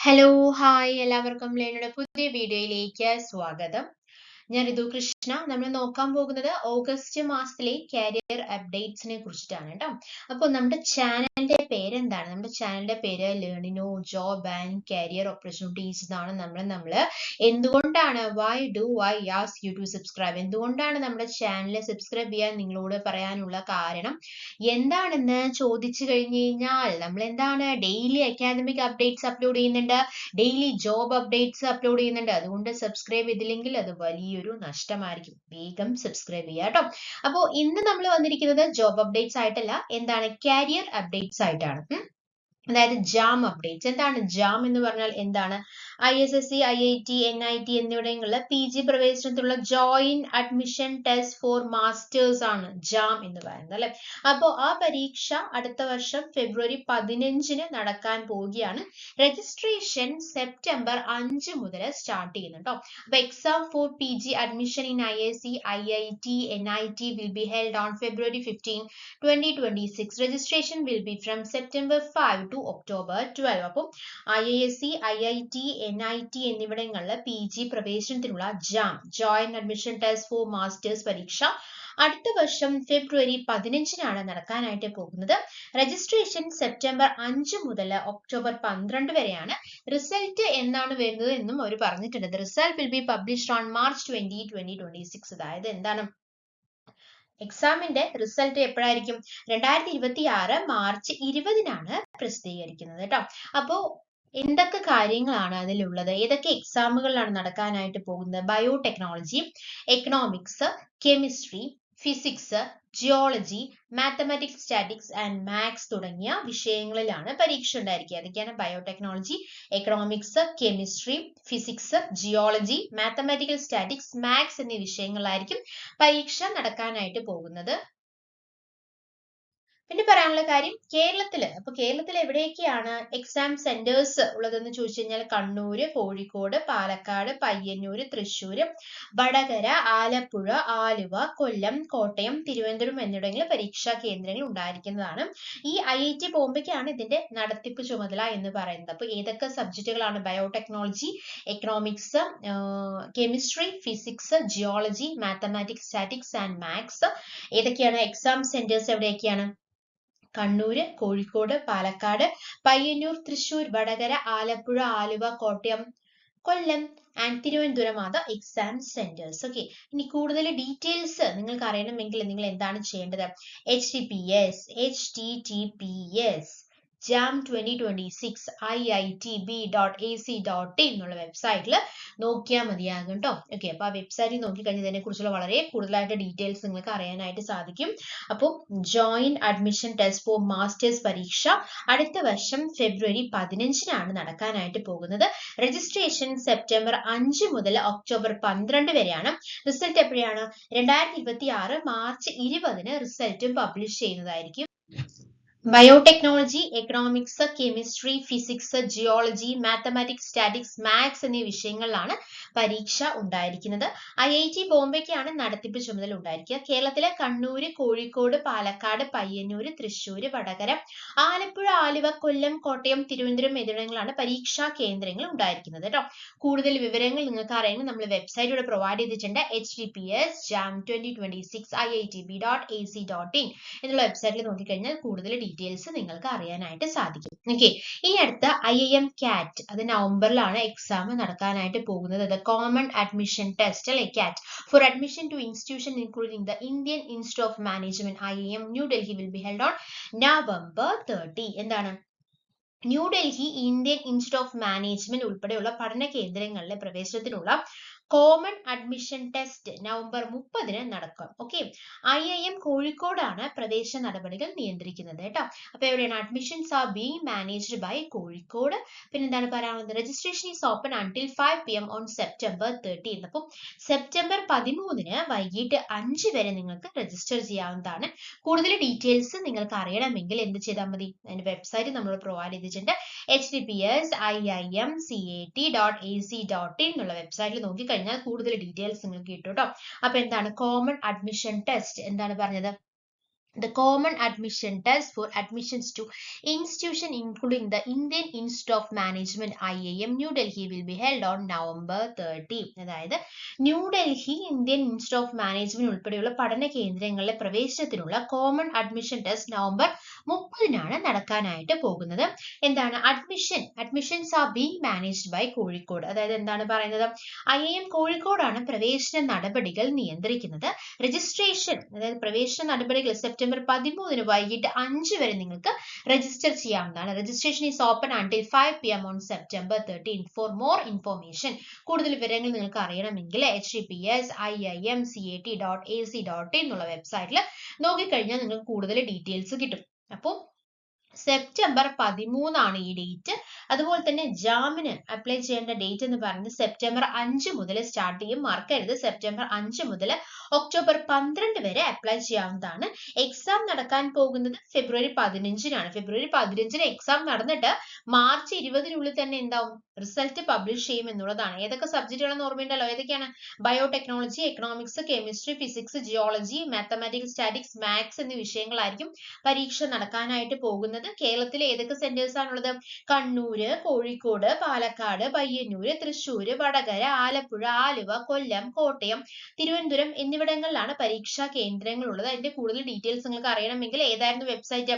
Hello, hi എല്ലാവർക്കും ലേണയുടെ പുതിയ വീഡിയോയിലേക്ക് സ്വാഗതം. ഞാൻ ഋതു കൃഷ്ണ. നമ്മൾ നോക്കാൻ പോകുന്നത് ഓഗസ്റ്റ് മാസത്തിലെ കരിയർ അപ്ഡേറ്റ്സിനെ കുറിച്ചിട്ടാണ് കേട്ടോ. അപ്പോൾ നമ്മുടെ ചാനലിന്റെ പേരെന്താണ്? നമ്മുടെ ചാനലിന്റെ പേര് ലേണിനോ ജോബ് ആൻഡ് കരിയർ ഓപ്പർച്യൂണിറ്റീസ് എന്നാണ്. നമ്മൾ എന്തുകൊണ്ടാണ് why ask you to subscribe, എന്തുകൊണ്ടാണ് നമ്മുടെ ചാനൽ സബ്സ്ക്രൈബ് ചെയ്യാൻ നിങ്ങളോട് പറയാനുള്ള കാരണം എന്താണെന്ന് ചോദിച്ചു കഴിഞ്ഞു കഴിഞ്ഞാൽ, നമ്മൾ എന്താണ് ഡെയിലി അക്കാദമിക് അപ്ഡേറ്റ്സ് അപ്ലോഡ് ചെയ്യുന്നുണ്ട്, ഡെയിലി ജോബ് അപ്ഡേറ്റ്സ് അപ്ലോഡ് ചെയ്യുന്നുണ്ട്. അതുകൊണ്ട് സബ്സ്ക്രൈബ് ചെയ്തില്ലെങ്കിൽ അത് വലിയൊരു നഷ്ടമായിരിക്കും. വേഗം സബ്സ്ക്രൈബ് ചെയ്യുക കേട്ടോ. അപ്പോൾ ഇന്ന് നമ്മൾ വന്നിരിക്കുന്നത് ജോബ് അപ്ഡേറ്റ്സ് ആയിട്ടല്ല, എന്താണ് കരിയർ അപ്ഡേറ്റ്സ് ആയിട്ടാണ്. അതായത് ജാം അപ്ഡേറ്റ്സ്. എന്താണ് ജാം എന്ന് പറഞ്ഞാൽ എന്താണ്? ISSC, IIT, NIT എന്നിവിടങ്ങളിലെ PG പ്രവേശനത്തിലുള്ള joint admission test for masters ആണ് ജാം എന്ന് പറയുന്നത് അല്ലെ. അപ്പോൾ ആ പരീക്ഷ അടുത്ത വർഷം ഫെബ്രുവരി 15 നടക്കാൻ പോവുകയാണ്. രജിസ്ട്രേഷൻ സെപ്റ്റംബർ 5 മുതൽ സ്റ്റാർട്ട് ചെയ്യുന്നുണ്ടോ. അപ്പൊ exam for PG admission in IISc, IIT, NIT will be held on February 15, 2026. Registration will be from September 5 to October 12. അപ്പം IISc, IIT, NIT എന്നിവിടങ്ങളിലെ PG പ്രവേശനത്തിനുള്ള joint admission test for masters പരീക്ഷ അടുത്ത വർഷം ഫെബ്രുവരി 15 നടക്കാനായിട്ട് പോകുന്നത്. രജിസ്ട്രേഷൻ സെപ്റ്റംബർ 5 മുതൽ October 12 വരെയാണ്. റിസൾട്ട് എന്നാണ് വരുന്നത് എന്നും അവർ പറഞ്ഞിട്ടുണ്ട്. Result will be published on March 20, 2026. അതായത് എന്താണ് എക്സാമിന്റെ റിസൾട്ട് എപ്പോഴായിരിക്കും? 2026 മാർച്ച് 20 പ്രസിദ്ധീകരിക്കുന്നത് കേട്ടോ. അപ്പോ എന്തൊക്കെ കാര്യങ്ങളാണ് അതിലുള്ളത്, ഏതൊക്കെ എക്സാമുകളിലാണ് നടക്കാനായിട്ട് പോകുന്നത്? Biotechnology, economics, chemistry, physics, geology, mathematics, statics and maths തുടങ്ങിയ വിഷയങ്ങളിലാണ് പരീക്ഷ ഉണ്ടായിരിക്കുക. അതൊക്കെയാണ് biotechnology, economics, chemistry, physics, geology, mathematical, statics, maths എന്നീ വിഷയങ്ങളിലായിരിക്കും പരീക്ഷ നടക്കാനായിട്ട് പോകുന്നത്. പിന്നെ പറയാനുള്ള കാര്യം കേരളത്തിൽ എവിടെയൊക്കെയാണ് എക്സാം സെന്റേഴ്സ് ഉള്ളതെന്ന് ചോദിച്ചു കഴിഞ്ഞാൽ കണ്ണൂര്, കോഴിക്കോട്, പാലക്കാട്, പയ്യന്നൂര്, തൃശ്ശൂര്, വടകര, ആലപ്പുഴ, ആലുവ, കൊല്ലം, കോട്ടയം, തിരുവനന്തപുരം എന്നിവിടങ്ങളിൽ പരീക്ഷാ കേന്ദ്രങ്ങൾ ഉണ്ടായിരിക്കുന്നതാണ്. ഈ IIT ബോംബെക്കാണ് ഇതിന്റെ നടത്തിപ്പ് ചുമതല എന്ന് പറയുന്നത്. അപ്പൊ ഏതൊക്കെ സബ്ജക്റ്റുകളാണ്? Biotechnology, economics, chemistry, physics, geology, mathematics, statics and maths. ഏതൊക്കെയാണ് എക്സാം സെന്റേഴ്സ്? എവിടെയൊക്കെയാണ്? കണ്ണൂര്, കോഴിക്കോട്, പാലക്കാട്, പയ്യന്നൂർ, തൃശ്ശൂർ, വടകര, ആലപ്പുഴ, ആലുവ, കോട്ടയം, കൊല്ലം ആൻഡ് തിരുവനന്തപുരം ആണ് എക്സാം സെന്റേഴ്സ്. ഓക്കെ. ഇനി കൂടുതൽ ഡീറ്റെയിൽസ് നിങ്ങൾക്ക് അറിയണമെങ്കിൽ നിങ്ങൾ എന്താണ് ചെയ്യേണ്ടത്? https JAM 2026 iitb.ac.in എന്നുള്ള വെബ്സൈറ്റിൽ നോക്കിയാൽ മതിയാകും കേട്ടോ. ഓക്കെ. അപ്പൊ ആ വെബ്സൈറ്റിൽ നോക്കിക്കഴിഞ്ഞാൽ ഇതിനെ കുറിച്ചുള്ള വളരെ കൂടുതലായിട്ട് ഡീറ്റെയിൽസ് നിങ്ങൾക്ക് അറിയാനായിട്ട് സാധിക്കും. അപ്പോൾ joint admission test for masters പരീക്ഷ അടുത്ത വർഷം ഫെബ്രുവരി 15 നടക്കാനായിട്ട് പോകുന്നത്. രജിസ്ട്രേഷൻ സെപ്റ്റംബർ 5 മുതൽ ഒക്ടോബർ 12 വരെയാണ്. റിസൾട്ട് എപ്പോഴാണ്? 2026 മാർച്ച് 20 റിസൾട്ടും പബ്ലിഷ് ചെയ്യുന്നതായിരിക്കും. Biotechnology, economics, chemistry, physics, geology, mathematics, statics, maths എന്നീ വിഷയങ്ങളിലാണ് പരീക്ഷ ഉണ്ടായിരിക്കുന്നത്. IIT ബോംബെക്കാണ് നടത്തിപ്പ് ചുമതല ഉണ്ടായിരിക്കുക. കേരളത്തിലെ കണ്ണൂര്, കോഴിക്കോട്, പാലക്കാട്, പയ്യന്നൂര്, തൃശ്ശൂര്, വടകര, ആലപ്പുഴ, ആലുവ, കൊല്ലം, കോട്ടയം, തിരുവനന്തപുരം എന്നിവിടങ്ങളിലാണ് പരീക്ഷാ കേന്ദ്രങ്ങൾ ഉണ്ടായിരിക്കുന്നത് കേട്ടോ. കൂടുതൽ വിവരങ്ങൾ നിങ്ങൾക്ക് അറിയണമെങ്കിൽ നമ്മൾ വെബ്സൈറ്റ് ഇവിടെ പ്രൊവൈഡ് ചെയ്തിട്ടുണ്ട്. https JAM 2026 iitb.ac.in എന്നുള്ള വെബ്സൈറ്റിൽ നോക്കിക്കഴിഞ്ഞാൽ കൂടുതൽ ഡീറ്റെയിൽസ് നിങ്ങൾക്ക് അറിയാനായിട്ട് സാധിക്കും. ഓക്കെ. ഇനി അടുത്ത IIM CAT, അത് നവംബറിലാണ് എക്സാം നടക്കാനായിട്ട് പോകുന്നത്. അത് കോമൺ അഡ്മിഷൻ ടെസ്റ്റ് അല്ലെ, CAT for admission to institution including the Indian Institute of Management IIM New Delhi will be held on November 30. എന്താണ്? New Delhi Indian institute of management ഉൾപ്പെടെയുള്ള പഠന കേന്ദ്രങ്ങളിലെ പ്രവേശനത്തിനുള്ള കോമൺ അഡ്മിഷൻ ടെസ്റ്റ് നവംബർ 30 നടക്കും. ഓക്കെ. IIM കോഴിക്കോടാണ് പ്രവേശന നടപടികൾ നിയന്ത്രിക്കുന്നത് കേട്ടോ. അപ്പൊ എവിടെയാണ്? Admissions are being managed by Kozhikode. പിന്നെ എന്താണ് പറയാനുള്ളത്? Registration is open until 5 PM on September 13. അപ്പം സെപ്റ്റംബർ 13 വൈകിട്ട് 5 വരെ നിങ്ങൾക്ക് രജിസ്റ്റർ ചെയ്യാവുന്നതാണ്. കൂടുതൽ ഡീറ്റെയിൽസ് നിങ്ങൾക്ക് അറിയണമെങ്കിൽ എന്ത് ചെയ്താൽ മതി? അതിന്റെ വെബ്സൈറ്റ് നമ്മൾ പ്രൊവൈഡ് ചെയ്തിട്ടുണ്ട്. https iimcat.ac.in എന്നുള്ള വെബ്സൈറ്റിൽ നോക്കിക്കഴിഞ്ഞാൽ കൂടുതൽ ഡീറ്റെയിൽസ് നിങ്ങൾക്ക് കിട്ടും കേട്ടോ. അപ്പൊ എന്താണ് കോമൺ അഡ്മിഷൻ ടെസ്റ്റ്? എന്താണ് പറഞ്ഞത്? The common admission test for admissions to institution including the Indian Institute of Management IIM New Delhi will be held on November 30. അതായത് New Delhi Indian institute of management ഉൾപ്പെടെയുള്ള പഠന കേന്ദ്രങ്ങളിലെ പ്രവേശനത്തിനുള്ള കോമൺ അഡ്മിഷൻ ടെസ്റ്റ് നവംബർ 30 നടക്കാനായിട്ട് പോകുന്നത്. എന്താണ് admissions are being managed by Kozhikode. അതായത് എന്താണ് പറയുന്നത്, IIM കോഴിക്കോടാണ് പ്രവേശന നടപടികൾ നിയന്ത്രിക്കുന്നത്. രജിസ്ട്രേഷൻ അതായത് പ്രവേശന നടപടികൾ സെപ്റ്റംബർ 13 വൈകിട്ട് 5 വരെ നിങ്ങൾക്ക് രജിസ്റ്റർ ചെയ്യാവുന്നതാണ്. Registration is open until 5 PM on September 13. For more information, കൂടുതൽ വിവരങ്ങൾ നിങ്ങൾക്ക് അറിയണമെങ്കിൽ https://iimcat.ac.in എന്നുള്ള വെബ്സൈറ്റിൽ നോക്കിക്കഴിഞ്ഞാൽ നിങ്ങൾക്ക് കൂടുതൽ ഡീറ്റെയിൽസ് കിട്ടും. അപ്പോൾ സെപ്റ്റംബർ 13 ഈ ഡേറ്റ്. അതുപോലെ തന്നെ ജാമിന് അപ്ലൈ ചെയ്യേണ്ട ഡേറ്റ് എന്ന് പറയുന്നത് സെപ്റ്റംബർ 5 മുതൽ സ്റ്റാർട്ട് ചെയ്യും. മറക്കരുത്, സെപ്റ്റംബർ 5 മുതൽ ഒക്ടോബർ 12 വരെ അപ്ലൈ ചെയ്യാവുന്നതാണ്. എക്സാം നടക്കാൻ പോകുന്നത് ഫെബ്രുവരി 15 ഫെബ്രുവരി 15 എക്സാം നടന്നിട്ട് മാർച്ച് 20 തന്നെ എന്താവും, റിസൾട്ട് പബ്ലിഷ് ചെയ്യും എന്നുള്ളതാണ്. ഏതൊക്കെ സബ്ജക്റ്റുകളെന്ന് ഓർമ്മയുണ്ടല്ലോ, ഏതൊക്കെയാണ്? Biotechnology, economics, chemistry, physics, geology, mathematics, statics, maths എന്നീ വിഷയങ്ങളായിരിക്കും പരീക്ഷ നടക്കാനായിട്ട് പോകുന്നത്. കേരളത്തിലെ ഏതൊക്കെ സെന്റേഴ്സ് ആണുള്ളത്? കണ്ണൂര്, കോഴിക്കോട്, പാലക്കാട്, പയ്യന്നൂര്, തൃശ്ശൂര്, വടകര, ആലപ്പുഴ, ആലുവ, കൊല്ലം, കോട്ടയം, തിരുവനന്തപുരം എന്നിവിടങ്ങളിലാണ് പരീക്ഷാ കേന്ദ്രങ്ങൾ ഉള്ളത്. അതിന്റെ കൂടുതൽ ഡീറ്റെയിൽസ് നിങ്ങൾക്ക് അറിയണമെങ്കിൽ ഏതായിരുന്നു വെബ്സൈറ്റ്?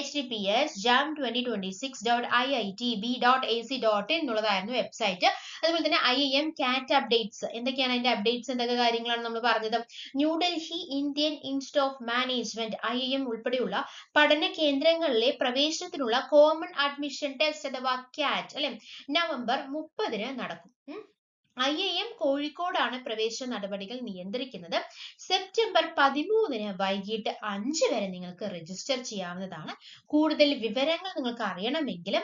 https://jam2026.iitb.ac.in എന്നുള്ളതായിരുന്നു വെബ്സൈറ്റ്. അതുപോലെ തന്നെ IIM CAT അപ്ഡേറ്റ്സ്, എന്തൊക്കെയാണ് അതിന്റെ അപ്ഡേറ്റ്സ്, എന്തൊക്കെ കാര്യങ്ങളാണ് നമ്മൾ പറഞ്ഞത്? New Delhi Indian institute of management IIM ഉൾപ്പെടെയുള്ള പഠന കേന്ദ്രങ്ങളിലെ പ്രവേശനത്തിനുള്ള കോമൺ അഡ്മിഷൻ ടെസ്റ്റ് അഥവാ CAT അല്ലെ നവംബർ 30 നടക്കും. IIM കോഴിക്കോടാണ് പ്രവേശന നടപടികൾ നിയന്ത്രിക്കുന്നത്. സെപ്റ്റംബർ 13 വൈകിട്ട് 5 വരെ നിങ്ങൾക്ക് രജിസ്റ്റർ ചെയ്യാവുന്നതാണ്. കൂടുതൽ വിവരങ്ങൾ നിങ്ങൾക്ക് അറിയണമെങ്കിൽ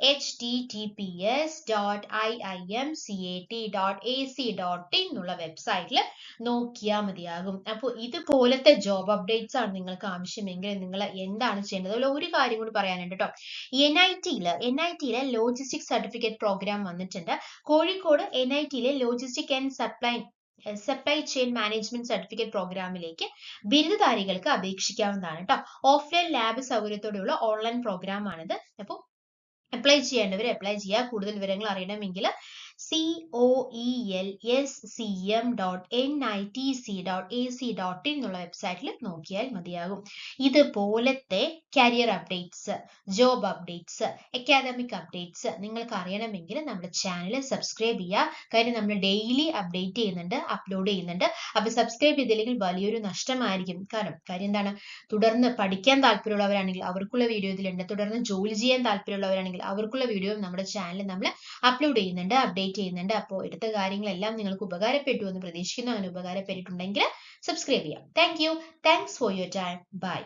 https://iimcat.ac.in എന്നുള്ള വെബ്സൈറ്റിൽ നോക്കിയാൽ മതിയാകും. അപ്പോൾ ഇതുപോലത്തെ ജോബ് അപ്ഡേറ്റ്സ് ആണ് നിങ്ങൾക്ക് ആവശ്യമെങ്കിൽ നിങ്ങൾ എന്താണ് ചെയ്യേണ്ടത്? അതുപോലെ ഒരു കാര്യം കൂടി പറയാനുണ്ട് കേട്ടോ. NIT-യിലെ ലോജിസ്റ്റിക് സർട്ടിഫിക്കറ്റ് പ്രോഗ്രാം വന്നിട്ടുണ്ട്. Kozhikode NIT logistic and supply chain management certificate പ്രോഗ്രാമിലേക്ക് ബിരുദധാരികൾക്ക് അപേക്ഷിക്കാവുന്നതാണ് കേട്ടോ. ഓഫ്ലൈൻ ലാബ് സൗകര്യത്തോടെയുള്ള ഓൺലൈൻ പ്രോഗ്രാം ആണിത്. അപ്പോൾ അപ്ലൈ ചെയ്യേണ്ടവർ അപ്ലൈ ചെയ്യുക. കൂടുതൽ വിവരങ്ങൾ അറിയണമെങ്കിൽ coelcm.nitc.ac.in എന്നുള്ള വെബ്സൈറ്റിൽ നോക്കിയാൽ മതിയാകും. ഇതുപോലത്തെ career updates, job updates, academic updates നിങ്ങൾക്ക് അറിയണമെങ്കിൽ നമ്മുടെ ചാനൽ സബ്സ്ക്രൈബ് ചെയ്യുക. കാര്യം നമ്മൾ ഡെയിലി അപ്ഡേറ്റ് ചെയ്യുന്നുണ്ട്, അപ്ലോഡ് ചെയ്യുന്നുണ്ട്. അപ്പൊ സബ്സ്ക്രൈബ് ചെയ്തില്ലെങ്കിൽ വലിയൊരു നഷ്ടമായിരിക്കും. കാര്യം എന്താണ്, തുടർന്ന് പഠിക്കാൻ താല്പര്യമുള്ളവരാണെങ്കിൽ അവർക്കുള്ള വീഡിയോ ഇതിലുണ്ട്. തുടർന്ന് ജോലി ചെയ്യാൻ താല്പര്യമുള്ളവരാണെങ്കിൽ അവർക്കുള്ള വീഡിയോ നമ്മുടെ ചാനലിൽ നമ്മൾ അപ്ലോഡ് ചെയ്യുന്നുണ്ട്, അപ്ഡേറ്റ് ചെയ്യുന്നുണ്ട്. അപ്പോൾ എടുത്ത കാര്യങ്ങളെല്ലാം നിങ്ങൾക്ക് ഉപകാരപ്പെട്ടു എന്ന് പ്രതീക്ഷിക്കുന്നു. അങ്ങനെ ഉപകാരപ്പെട്ടിട്ടുണ്ടെങ്കിൽ സബ്സ്ക്രൈബ് ചെയ്യാം. Thank you. Thanks for your time. By.